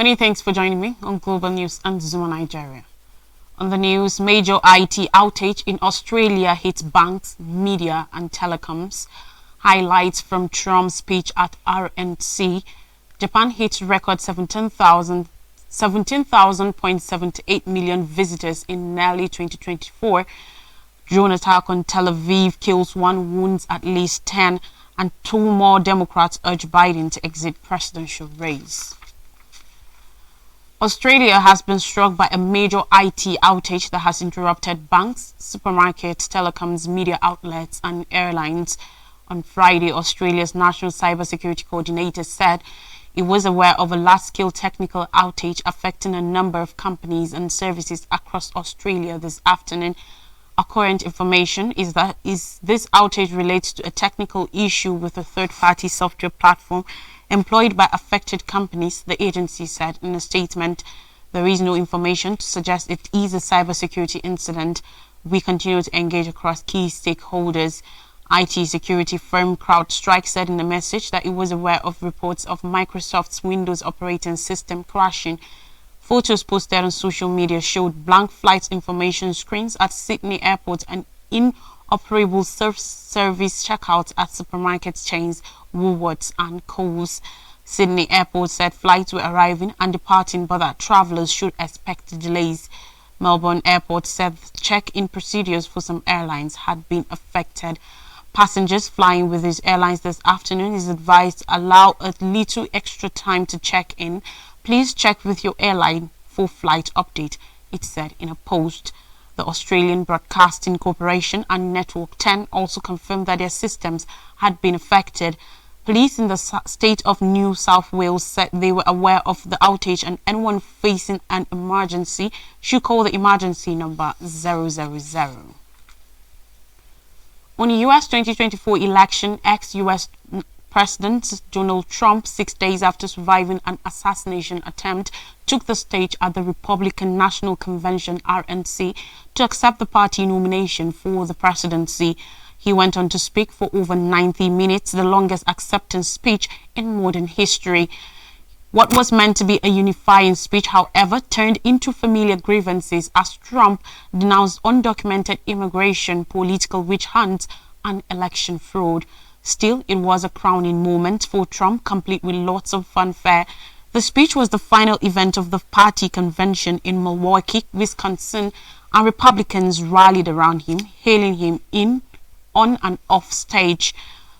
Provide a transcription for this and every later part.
Many thanks for joining me on Global News and Zuma Nigeria. On the news, major IT outage in Australia hits banks, media and telecoms. Highlights from Trump's speech at RNC. Japan hits record 17,000.78 million visitors in nearly 2024. Drone attack on Tel Aviv kills 1, wounds at least 10, and 2 more Democrats urge Biden to exit presidential race. Australia has been struck by a major IT outage that has interrupted banks, supermarkets, telecoms, media outlets, and airlines. On Friday, Australia's National Cybersecurity Coordinator said it was aware of a large-scale technical outage affecting a number of companies and services across Australia this afternoon. Our current information is that this outage relates to a technical issue with a third-party software platform employed by affected companies, the agency said in a statement. There is no information to suggest it is a cybersecurity incident. We continue to engage across key stakeholders. IT security firm CrowdStrike said in a message that it was aware of reports of Microsoft's Windows operating system crashing. Photos posted on social media showed blank flight information screens at Sydney Airport and inoperable self-service checkouts at supermarket chains Woolworths and Coles. Sydney Airport said flights were arriving and departing, but that travellers should expect delays. Melbourne Airport said check-in procedures for some airlines had been affected. Passengers flying with these airlines this afternoon is advised to allow a little extra time to check in. Please check with your airline for flight update, it said in a post. The Australian Broadcasting Corporation and Network 10 also confirmed that their systems had been affected. Police in the state of New South Wales said they were aware of the outage and anyone facing an emergency should call the emergency number 000. On the U.S. 2024 election, ex-U.S. President Donald Trump, 6 days after surviving an assassination attempt, took the stage at the Republican National Convention (RNC) to accept the party nomination for the presidency. He went on to speak for over 90 minutes, the longest acceptance speech in modern history. What was meant to be a unifying speech, however, turned into familiar grievances as Trump denounced undocumented immigration, political witch hunts, and election fraud. Still, it was a crowning moment for Trump, complete with lots of fanfare. The speech was the final event of the party convention in Milwaukee, Wisconsin, and Republicans rallied around him, hailing him on and off stage.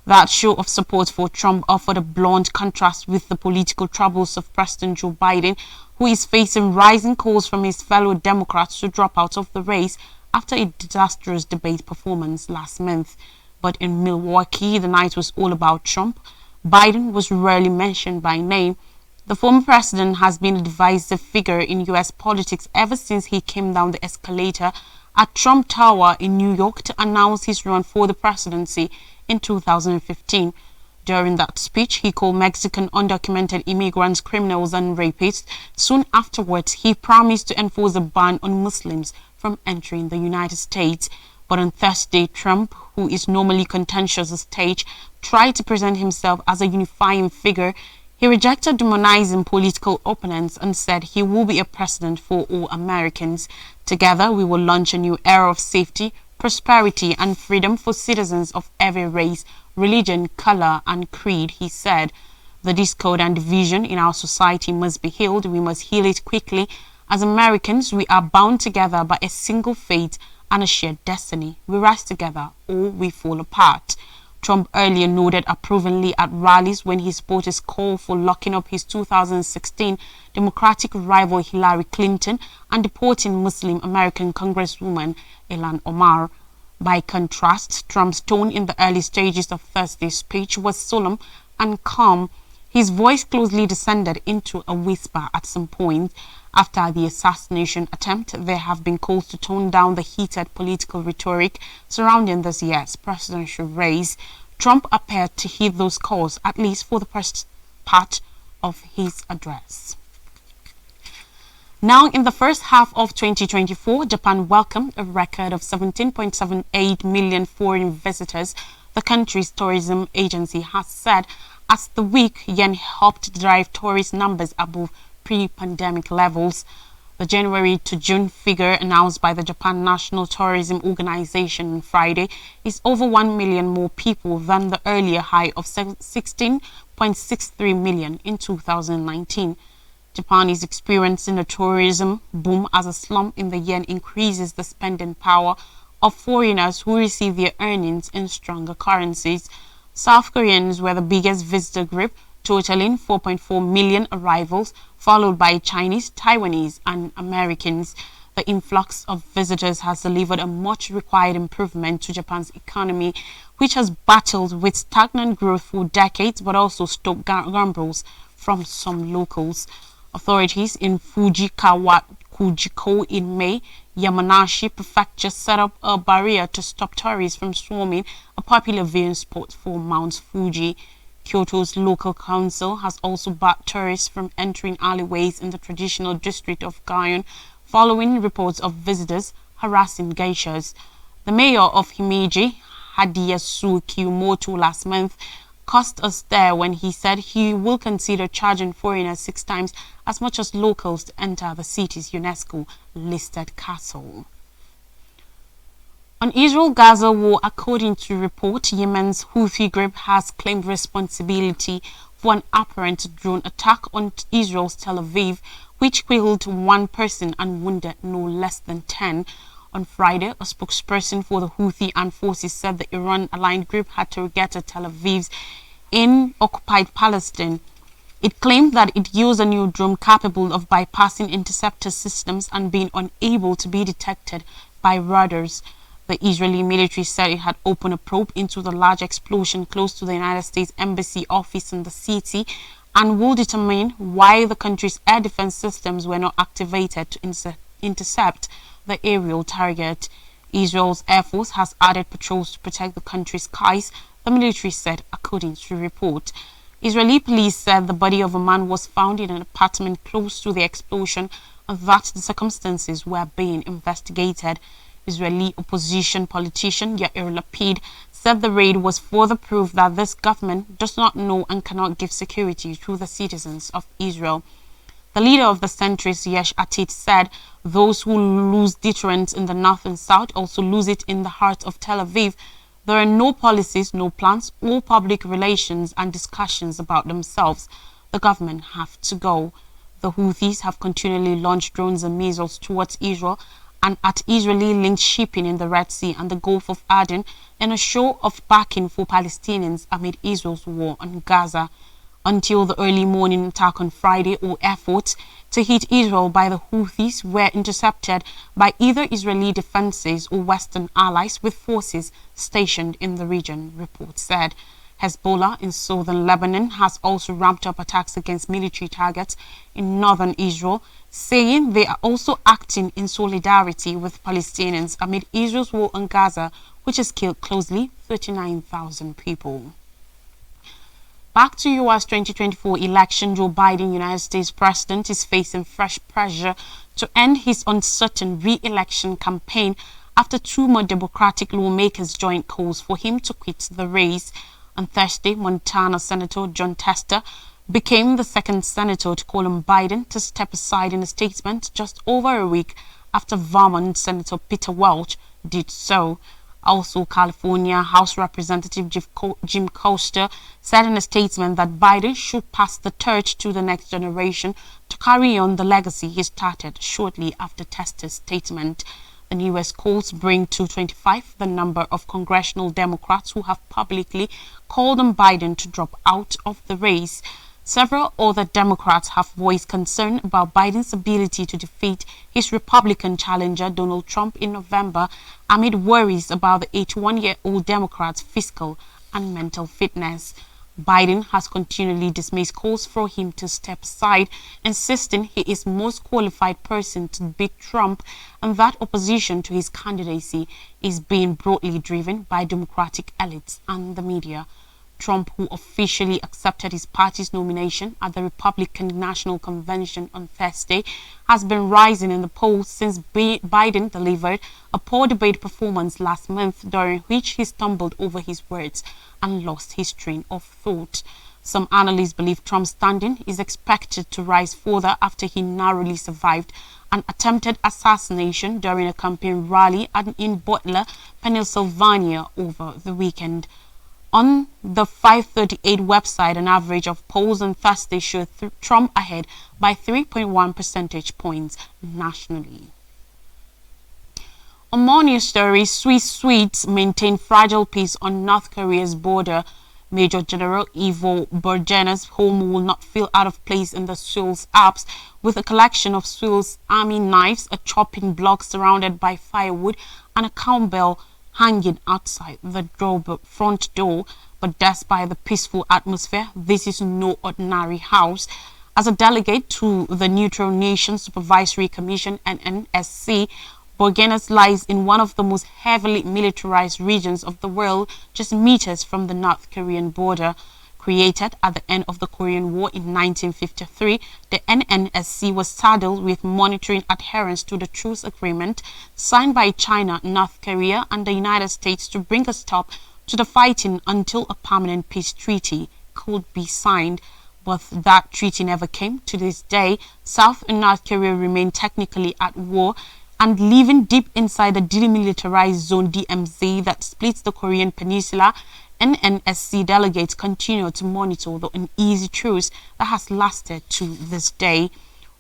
That show of support for Trump offered a blunt contrast with the political troubles of President Joe Biden, who is facing rising calls from his fellow Democrats to drop out of the race after a disastrous debate performance last month. But in Milwaukee, the night was all about Trump. Biden was rarely mentioned by name. The former president has been a divisive figure in U.S. politics ever since he came down the escalator at Trump Tower in New York to announce his run for the presidency in 2015. During that speech, he called Mexican undocumented immigrants criminals and rapists. Soon afterwards, he promised to enforce a ban on Muslims from entering the United States. But on Thursday, Trump, who is normally contentious on stage, tried to present himself as a unifying figure. He rejected demonizing political opponents and said he will be a president for all Americans. Together, we will launch a new era of safety, prosperity, and freedom for citizens of every race, religion, color, and creed, he said. The discord and division in our society must be healed. We must heal it quickly. As Americans, we are bound together by a single fate and a shared destiny. We rise together or we fall apart. Trump earlier noted approvingly at rallies when his supporters called for locking up his 2016 Democratic rival Hillary Clinton and deporting Muslim American Congresswoman Ilhan Omar. By contrast, Trump's tone in the early stages of Thursday's speech was solemn and calm. His voice closely descended into a whisper at some point. After the assassination attempt, there have been calls to tone down the heated political rhetoric surrounding this year's presidential race. Trump appeared to heed those calls, at least for the first part of his address. Now, in the first half of 2024, Japan welcomed a record of 17.78 million foreign visitors, the country's tourism agency has said, as the weak yen helped drive tourist numbers above pre-pandemic levels. The January to June figure announced by the Japan National Tourism Organization on Friday is over 1 million more people than the earlier high of 16.63 million in 2019. Japan is experiencing a tourism boom as a slump in the yen increases the spending power of foreigners who receive their earnings in stronger currencies. South Koreans were the biggest visitor group, totaling 4.4 million arrivals, followed by Chinese, Taiwanese, and Americans. The influx of visitors has delivered a much required improvement to Japan's economy, which has battled with stagnant growth for decades but also stoked grumbles from some locals. Authorities in Fujikawa, Kujiko in May, Yamanashi Prefecture set up a barrier to stop tourists from swarming a popular viewing spot for Mount Fuji. Kyoto's local council has also barred tourists from entering alleyways in the traditional district of Gion following reports of visitors harassing geishas. The mayor of Himeji, Hadiyasu Kiyomoto, last month caused a stir when he said he will consider charging foreigners 6 times as much as locals to enter the city's UNESCO-listed castle. On Israel-Gaza war, according to report, Yemen's Houthi group has claimed responsibility for an apparent drone attack on Israel's Tel Aviv, which killed 1 person and wounded no less than 10. On Friday, a spokesperson for the Houthi armed forces said the Iran-aligned group had targeted Tel Aviv in occupied Palestine. It claimed that it used a new drone capable of bypassing interceptor systems and being unable to be detected by radars. The Israeli military said it had opened a probe into the large explosion close to the United States Embassy office in the city and will determine why the country's air defense systems were not activated to intercept the aerial target. Israel's Air Force has added patrols to protect the country's skies, the military said, according to the report. Israeli police said the body of a man was found in an apartment close to the explosion and that the circumstances were being investigated. Israeli opposition politician Yair Lapid said the raid was further proof that this government does not know and cannot give security to the citizens of Israel. The leader of the centrist Yesh Atid said those who lose deterrence in the north and south also lose it in the heart of Tel Aviv. There are no policies, no plans, or public relations and discussions about themselves. The government have to go. The Houthis have continually launched drones and missiles towards Israel and at Israeli-linked shipping in the Red Sea and the Gulf of Aden in a show of backing for Palestinians amid Israel's war on Gaza. Until the early morning attack on Friday, all efforts to hit Israel by the Houthis were intercepted by either Israeli defenses or Western allies with forces stationed in the region, reports said. Hezbollah in southern Lebanon has also ramped up attacks against military targets in northern Israel, saying they are also acting in solidarity with Palestinians amid Israel's war on Gaza, which has killed closely 39,000 people. Back to U.S. 2024 election, Joe Biden, United States President, is facing fresh pressure to end his uncertain re-election campaign after 2 more Democratic lawmakers joined calls for him to quit the race. On Thursday, Montana Senator Jon Tester became the second senator to call on Biden to step aside in a statement just over a week after Vermont Senator Peter Welch did so. Also, California House Representative Jim Costa said in a statement that Biden should pass the torch to the next generation to carry on the legacy he started shortly after Tester's statement. The newest polls bring to 25 the number of congressional Democrats who have publicly called on Biden to drop out of the race. Several other Democrats have voiced concern about Biden's ability to defeat his Republican challenger Donald Trump in November amid worries about the 81-year-old Democrat's fiscal and mental fitness. Biden has continually dismissed calls for him to step aside, insisting he is most qualified person to beat Trump and that opposition to his candidacy is being broadly driven by Democratic elites and the media. Trump, who officially accepted his party's nomination at the Republican National Convention on Thursday, has been rising in the polls since Biden delivered a poor debate performance last month during which he stumbled over his words and lost his train of thought. Some analysts believe Trump's standing is expected to rise further after he narrowly survived an attempted assassination during a campaign rally in Butler, Pennsylvania over the weekend. On the 538 website, an average of polls on Thursday showed Trump ahead by 3.1 percentage points nationally. On more news stories, Swedes maintain fragile peace on North Korea's border. Major General Ivo Bergena's home will not feel out of place in the Seoul's Alps, with a collection of Seoul's army knives, a chopping block surrounded by firewood, and a cowbell hanging outside the front door. But despite the peaceful atmosphere, this is no ordinary house. As a delegate to the Neutral Nations Supervisory Commission (NNSC), Borgenas lies in one of the most heavily militarized regions of the world, just meters from the North Korean border. Created at the end of the Korean War in 1953, the NNSC was saddled with monitoring adherence to the truce agreement signed by China, North Korea, and the United States to bring a stop to the fighting until a permanent peace treaty could be signed. But that treaty never came. To this day, South and North Korea remain technically at war and living deep inside the demilitarized zone DMZ that splits the Korean peninsula. NNSC delegates continue to monitor the uneasy truce that has lasted to this day.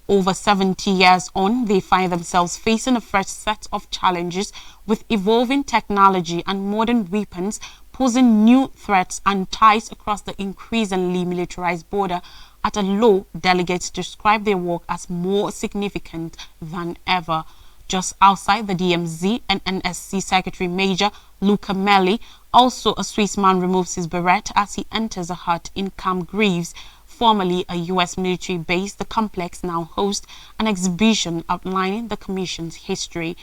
Over 70 years on, they find themselves facing a fresh set of challenges, with evolving technology and modern weapons posing new threats and ties across the increasingly militarized border. At a low, delegates describe their work as more significant than ever. Just outside the DMZ, NNSC Secretary Major Luca Melli, also a Swiss man, removes his beret as he enters a hut in Camp Greaves, formerly a U.S. military base. The complex now hosts an exhibition outlining the Commission's history.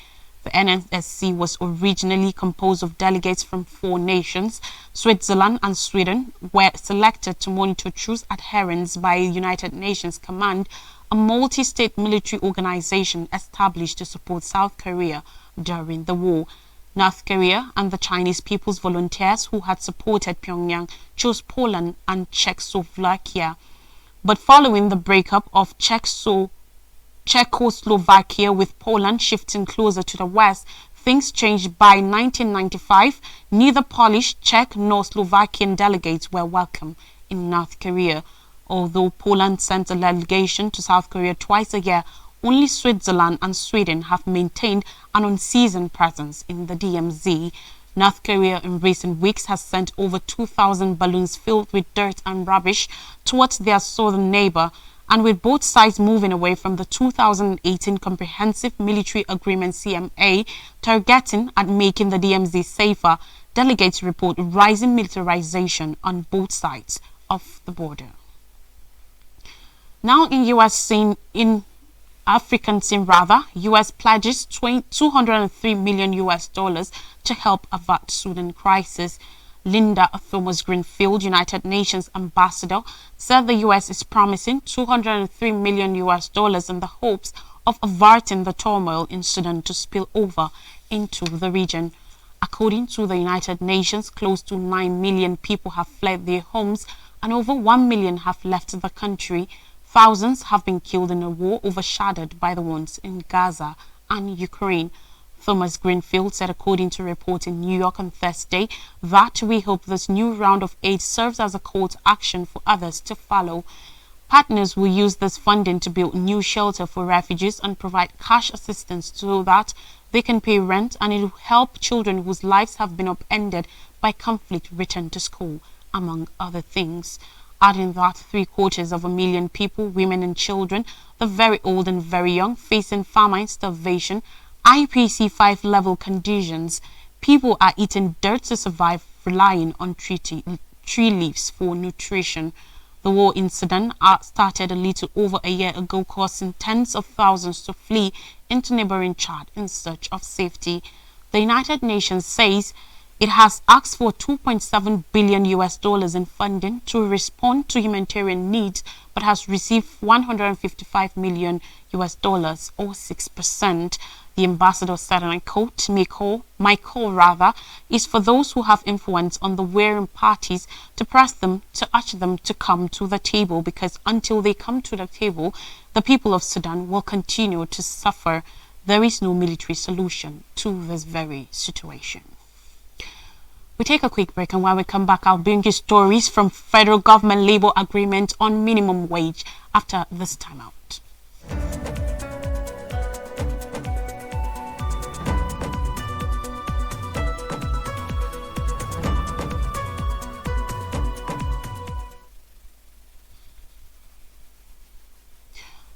The NNSC was originally composed of delegates from 4 nations. Switzerland and Sweden were selected to monitor truce adherence by United Nations Command, a multi-state military organization established to support South Korea during the war. North Korea and the Chinese People's Volunteers, who had supported Pyongyang, chose Poland and Czechoslovakia. But following the breakup of Czechoslovakia, with Poland shifting closer to the west, things changed. By 1995, neither Polish, Czech nor Slovakian delegates were welcome in North Korea. Although Poland sent a delegation to South Korea twice a year, only Switzerland and Sweden have maintained an unseasoned presence in the DMZ. North Korea in recent weeks has sent over 2,000 balloons filled with dirt and rubbish towards their southern neighbor, and with both sides moving away from the 2018 Comprehensive Military Agreement (CMA), targeting at making the DMZ safer, delegates report rising militarization on both sides of the border. Now in African scene, U.S. pledges $203 million to help avert Sudan crisis. Linda Thomas-Greenfield, United Nations ambassador, said the U.S. is promising $203 million in the hopes of averting the turmoil in Sudan to spill over into the region. According to the United Nations, close to 9 million people have fled their homes and over 1 million have left the country. Thousands have been killed in a war overshadowed by the ones in Gaza and Ukraine. Thomas Greenfield said, according to a report in New York on Thursday, that we hope this new round of aid serves as a call to action for others to follow. Partners will use this funding to build new shelter for refugees and provide cash assistance so that they can pay rent, and it will help children whose lives have been upended by conflict return to school, among other things. Adding that 750,000 people, women and children, the very old and very young, facing famine, starvation, IPC 5-level conditions. People are eating dirt to survive, relying on tree leaves for nutrition. The war in Sudan started a little over a year ago, causing tens of thousands to flee into neighboring Chad in search of safety. The United Nations says It has asked for 2.7 billion US dollars in funding to respond to humanitarian needs, but has received 155 million US dollars, or 6%. The ambassador said, and I quote, my call rather is for those who have influence on the warring parties to press them, to urge them to come to the table, because until they come to the table, the people of Sudan will continue to suffer. There is no military solution to this very situation. We take a quick break, and when we come back, I'll bring you stories from federal government labor agreement on minimum wage after this time out.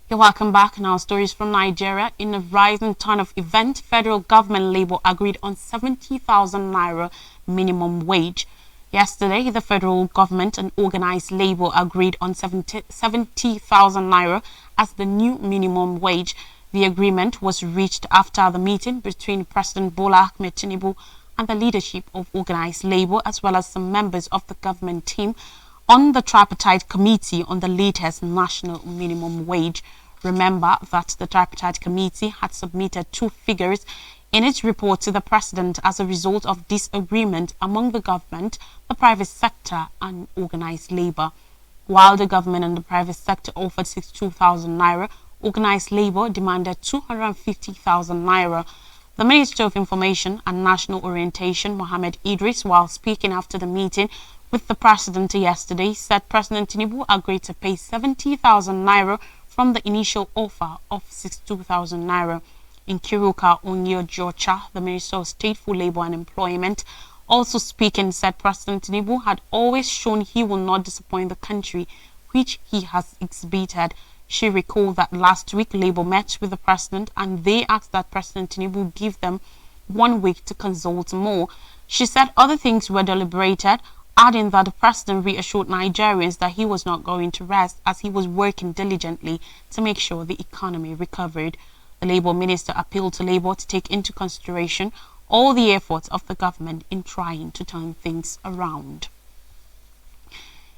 You're welcome back. Now, stories from Nigeria. In a rising ton of event, federal government labor agreed on 70,000 naira minimum wage. Yesterday, the federal government and organized labor agreed on 70,000 naira as the new minimum wage. The agreement was reached after the meeting between President Bola Ahmed Tinubu and the leadership of organized labor, as well as some members of the government team, on the tripartite committee on the latest national minimum wage. Remember that the tripartite committee had submitted two figures in its report to the president as a result of disagreement among the government, the private sector and organized labor. While the government and the private sector offered 62,000 naira, organized labor demanded 250,000 naira. The Minister of Information and National Orientation, Mohammed Idris, while speaking after the meeting with the president yesterday, said President Tinubu agreed to pay 70,000 naira from the initial offer of 62,000 naira. In Kiruka Onyejocha, the Minister of State for Labor and Employment, also speaking, said President Tinubu had always shown he will not disappoint the country, which he has exhibited. She recalled that last week Labour met with the president and they asked that President Tinubu give them 1 week to consult more. She said other things were deliberated, adding that the president reassured Nigerians that he was not going to rest as he was working diligently to make sure the economy recovered. The Labour Minister appealed to Labour to take into consideration all the efforts of the government in trying to turn things around.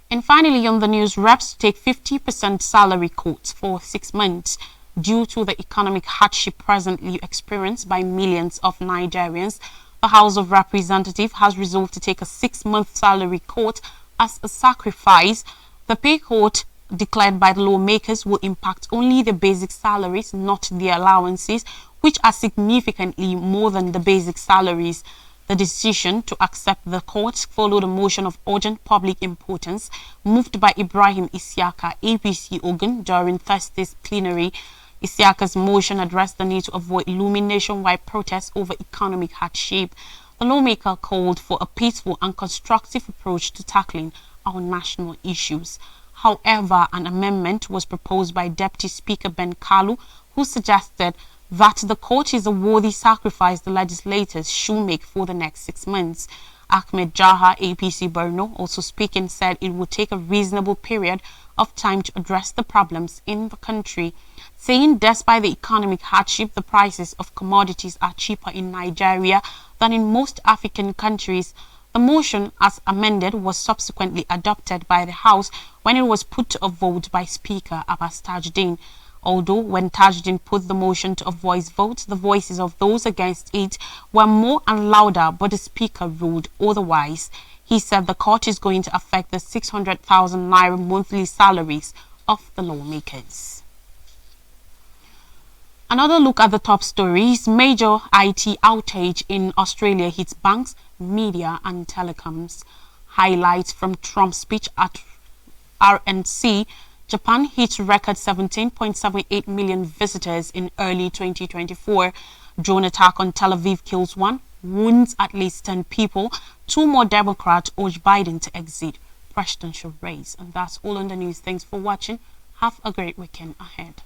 And finally, on the news, reps take 50% salary cuts for 6 months due to the economic hardship presently experienced by millions of Nigerians. The House of Representatives has resolved to take a 6-month salary cut as a sacrifice. The pay cut declared by the lawmakers will impact only the basic salaries, not the allowances, which are significantly more than the basic salaries. The decision to accept the cut followed a motion of urgent public importance moved by Ibrahim Isiaka, APC Ogun, during Thursday's plenary. Isiaka's motion addressed the need to avoid looming nationwide protests over economic hardship. The lawmaker called for a peaceful and constructive approach to tackling our national issues. However, an amendment was proposed by Deputy Speaker Ben Kalu, who suggested that the cut is a worthy sacrifice the legislators should make for the next 6 months. Ahmed Jaha, APC Borno, also speaking, said it would take a reasonable period of time to address the problems in the country, saying despite the economic hardship, the prices of commodities are cheaper in Nigeria than in most African countries. The motion, as amended, was subsequently adopted by the House when it was put to a vote by Speaker Abbas Tajuddin. Although when Tajuddin put the motion to a voice vote, the voices of those against it were more and louder, but the Speaker ruled otherwise. He said the cut is going to affect the 600,000 naira monthly salaries of the lawmakers. Another look at the top stories. Major IT outage in Australia hits banks, media and telecoms. Highlights from Trump's speech at RNC. Japan hit record 17.78 million visitors in early 2024. Drone attack on Tel Aviv kills 1, wounds at least 10 people. 2 more Democrats urge Biden to exit presidential race. And that's all on the news. Thanks for watching. Have a great weekend ahead.